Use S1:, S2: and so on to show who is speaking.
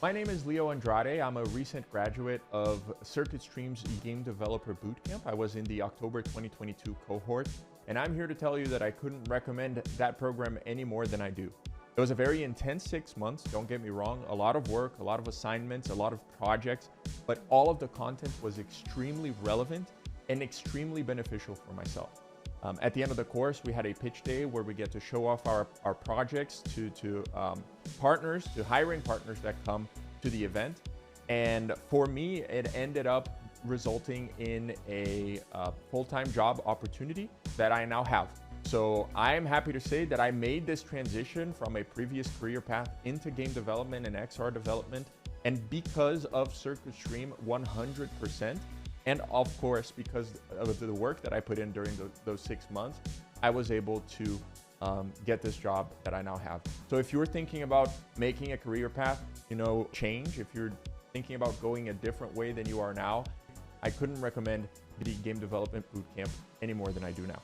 S1: My name is Leo Andrade. I'm a recent graduate of Circuit Stream's Game Developer Bootcamp. I was in the October 2022 cohort, and I'm here to tell you that I couldn't recommend that program any more than I do. It was a very intense 6 months, don't get me wrong. A lot of work, a lot of assignments, a lot of projects, but all of the content was extremely relevant and extremely beneficial for myself. At the end of the course, we had a pitch day where we get to show off our projects to partners, to hiring partners that come to the event. And for me, it ended up resulting in a full-time job opportunity that I now have. So I am happy to say that I made this transition from a previous career path into game development and XR development. And because of Circuit Stream, 100%. And of course, because of the work that I put in during those 6 months, I was able to get this job that I now have. So if you're thinking about making a career path, change, if you're thinking about going a different way than you are now, I couldn't recommend the Game Development Bootcamp any more than I do now.